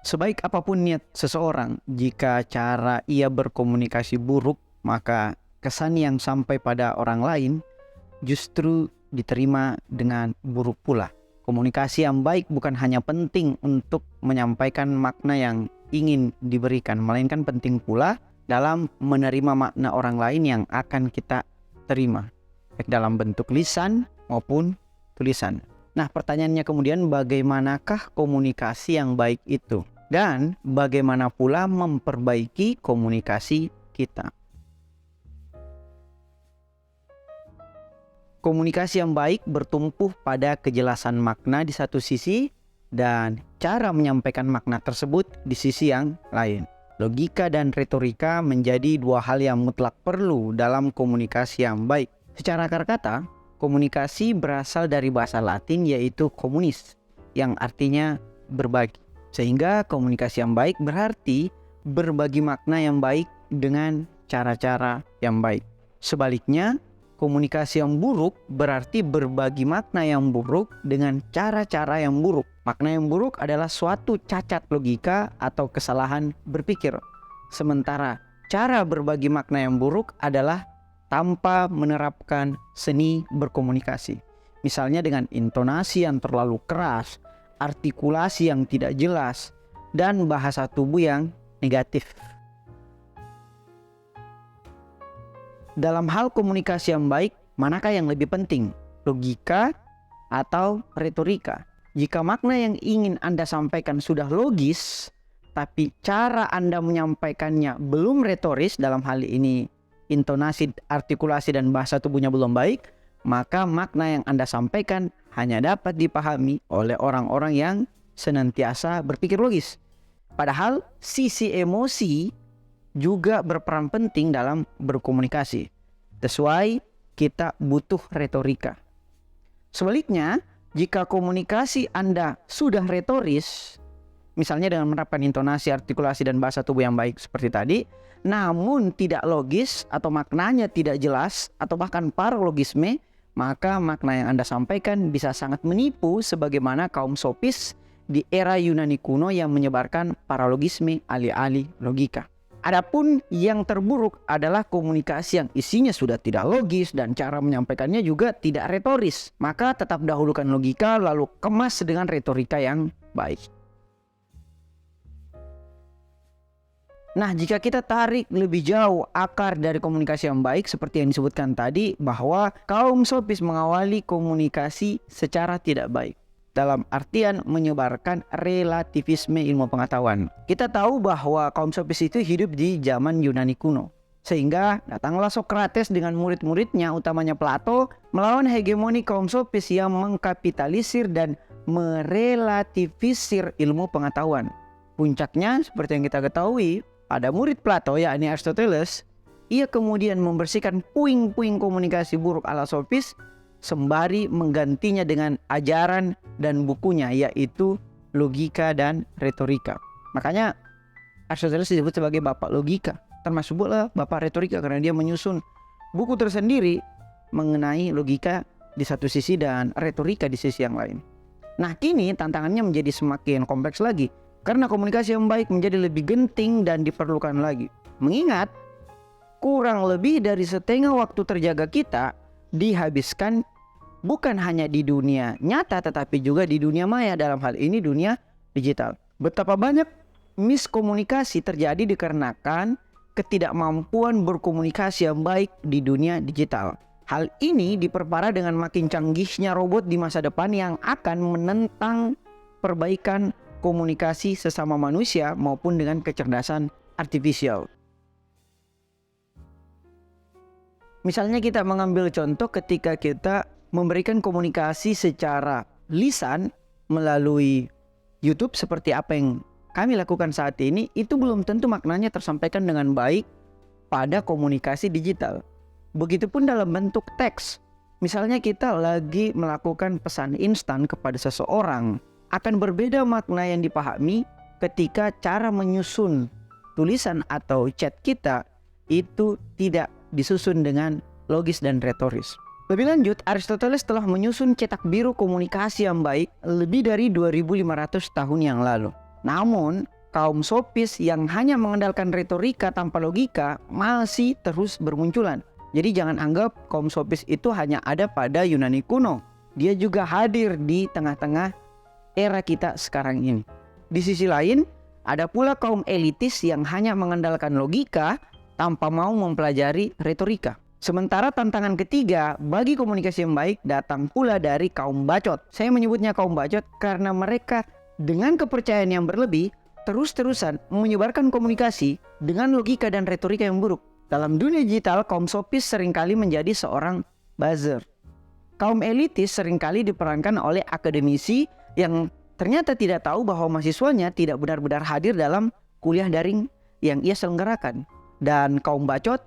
Sebaik apapun niat seseorang, jika cara ia berkomunikasi buruk, maka kesan yang sampai pada orang lain justru diterima dengan buruk pula. Komunikasi yang baik bukan hanya penting untuk menyampaikan makna yang ingin diberikan, melainkan penting pula dalam menerima makna orang lain yang akan kita terima, baik dalam bentuk lisan maupun tulisan. Nah, pertanyaannya kemudian, bagaimanakah komunikasi yang baik itu? Dan bagaimana pula memperbaiki komunikasi kita? Komunikasi yang baik bertumpu pada kejelasan makna di satu sisi dan cara menyampaikan makna tersebut di sisi yang lain. Logika dan retorika menjadi dua hal yang mutlak perlu dalam komunikasi yang baik. Secara akar kata, komunikasi berasal dari bahasa Latin yaitu communis, yang artinya berbagi. Sehingga komunikasi yang baik berarti berbagi makna yang baik dengan cara-cara yang baik. Sebaliknya, komunikasi yang buruk berarti berbagi makna yang buruk dengan cara-cara yang buruk. Makna yang buruk adalah suatu cacat logika atau kesalahan berpikir. Sementara cara berbagi makna yang buruk adalah tanpa menerapkan seni berkomunikasi. Misalnya dengan intonasi yang terlalu keras, artikulasi yang tidak jelas, dan bahasa tubuh yang negatif. Dalam hal komunikasi yang baik, manakah yang lebih penting? Logika atau retorika? Jika makna yang ingin Anda sampaikan sudah logis, tapi cara Anda menyampaikannya belum retoris, dalam hal ini intonasi, artikulasi, dan bahasa tubuhnya belum baik, maka makna yang Anda sampaikan hanya dapat dipahami oleh orang-orang yang senantiasa berpikir logis. Padahal sisi emosi juga berperan penting dalam berkomunikasi. That's why kita butuh retorika. Sebaliknya, jika komunikasi Anda sudah retoris, misalnya dengan menerapkan intonasi, artikulasi, dan bahasa tubuh yang baik seperti tadi, namun tidak logis atau maknanya tidak jelas atau bahkan paralogisme, maka makna yang Anda sampaikan bisa sangat menipu sebagaimana kaum sofis di era Yunani kuno yang menyebarkan paralogisme alih-alih logika. Adapun yang terburuk adalah komunikasi yang isinya sudah tidak logis dan cara menyampaikannya juga tidak retoris. Maka tetap dahulukan logika lalu kemas dengan retorika yang baik. Nah, jika kita tarik lebih jauh akar dari komunikasi yang baik seperti yang disebutkan tadi, bahwa kaum sofis mengawali komunikasi secara tidak baik, dalam artian menyebarkan relativisme ilmu pengetahuan. Kita tahu bahwa kaum sofis itu hidup di zaman Yunani kuno, sehingga datanglah Sokrates dengan murid-muridnya, utamanya Plato, melawan hegemoni kaum sofis yang mengkapitalisir dan merelativisir ilmu pengetahuan. Puncaknya, seperti yang kita ketahui, pada murid Plato, yakni Aristoteles, ia kemudian membersihkan puing-puing komunikasi buruk ala sofis sembari menggantinya dengan ajaran dan bukunya, yaitu logika dan retorika. Makanya Aristoteles disebut sebagai bapak logika, termasuk pula bapak retorika, karena dia menyusun buku tersendiri mengenai logika di satu sisi dan retorika di sisi yang lain. Nah, kini tantangannya menjadi semakin kompleks lagi, karena komunikasi yang baik menjadi lebih genting dan diperlukan lagi. Mengingat kurang lebih dari setengah waktu terjaga kita dihabiskan bukan hanya di dunia nyata tetapi juga di dunia maya, dalam hal ini dunia digital. Betapa banyak miskomunikasi terjadi dikarenakan ketidakmampuan berkomunikasi yang baik di dunia digital. Hal ini diperparah dengan makin canggihnya robot di masa depan yang akan menentang perbaikan komunikasi sesama manusia maupun dengan kecerdasan artifisial. Misalnya kita mengambil contoh ketika kita memberikan komunikasi secara lisan melalui YouTube seperti apa yang kami lakukan saat ini, itu belum tentu maknanya tersampaikan dengan baik pada komunikasi digital. Begitupun dalam bentuk teks. Misalnya kita lagi melakukan pesan instan kepada seseorang, akan berbeda makna yang dipahami ketika cara menyusun tulisan atau chat kita itu tidak disusun dengan logis dan retoris. Lebih lanjut, Aristoteles telah menyusun cetak biru komunikasi yang baik lebih dari 2500 tahun yang lalu. Namun, kaum sofis yang hanya mengandalkan retorika tanpa logika masih terus bermunculan. Jadi jangan anggap kaum sofis itu hanya ada pada Yunani kuno. Dia juga hadir di tengah-tengah era kita sekarang ini. Di sisi lain, ada pula kaum elitis yang hanya mengandalkan logika tanpa mau mempelajari retorika. Sementara tantangan ketiga bagi komunikasi yang baik datang pula dari kaum bacot. Saya menyebutnya kaum bacot karena mereka dengan kepercayaan yang berlebih terus-terusan menyebarkan komunikasi dengan logika dan retorika yang buruk. Dalam dunia digital, kaum sofis seringkali menjadi seorang buzzer. Kaum elitis seringkali diperankan oleh akademisi yang ternyata tidak tahu bahwa mahasiswanya tidak benar-benar hadir dalam kuliah daring yang ia selenggarakan. Dan kaum bacot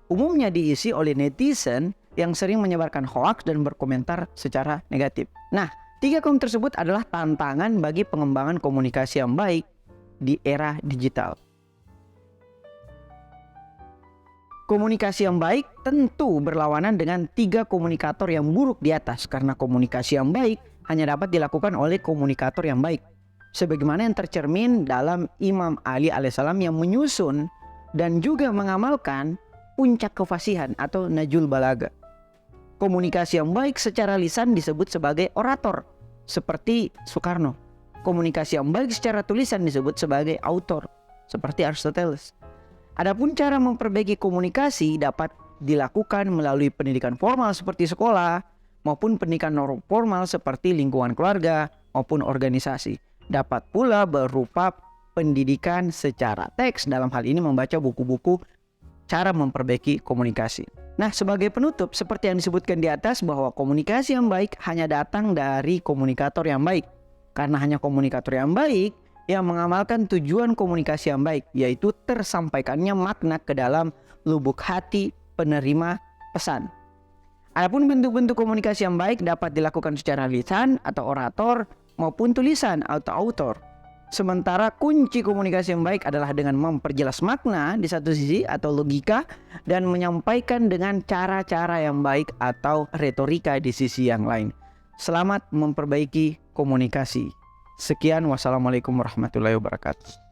umumnya diisi oleh netizen yang sering menyebarkan hoaks dan berkomentar secara negatif. Nah, 3 kaum tersebut adalah tantangan bagi pengembangan komunikasi yang baik di era digital. Komunikasi yang baik tentu berlawanan dengan 3 komunikator yang buruk di atas, karena komunikasi yang baik hanya dapat dilakukan oleh komunikator yang baik. Sebagaimana yang tercermin dalam Imam Ali alaihissalam yang menyusun dan juga mengamalkan puncak kefasihan atau Najul Balaga. Komunikasi yang baik secara lisan disebut sebagai orator, seperti Soekarno. Komunikasi yang baik secara tulisan disebut sebagai autor, seperti Aristoteles. Adapun cara memperbaiki komunikasi dapat dilakukan melalui pendidikan formal seperti sekolah, maupun pendidikan non formal seperti lingkungan keluarga maupun organisasi. Dapat pula berupa pendidikan secara teks, dalam hal ini membaca buku-buku cara memperbaiki komunikasi. Nah, sebagai penutup, seperti yang disebutkan di atas bahwa komunikasi yang baik hanya datang dari komunikator yang baik. Karena hanya komunikator yang baik yang mengamalkan tujuan komunikasi yang baik, yaitu tersampaikannya makna ke dalam lubuk hati penerima pesan. Adapun bentuk-bentuk komunikasi yang baik dapat dilakukan secara lisan atau orator maupun tulisan atau autor. Sementara kunci komunikasi yang baik adalah dengan memperjelas makna di satu sisi atau logika, dan menyampaikan dengan cara-cara yang baik atau retorika di sisi yang lain. Selamat memperbaiki komunikasi. Sekian, wassalamualaikum warahmatullahi wabarakatuh.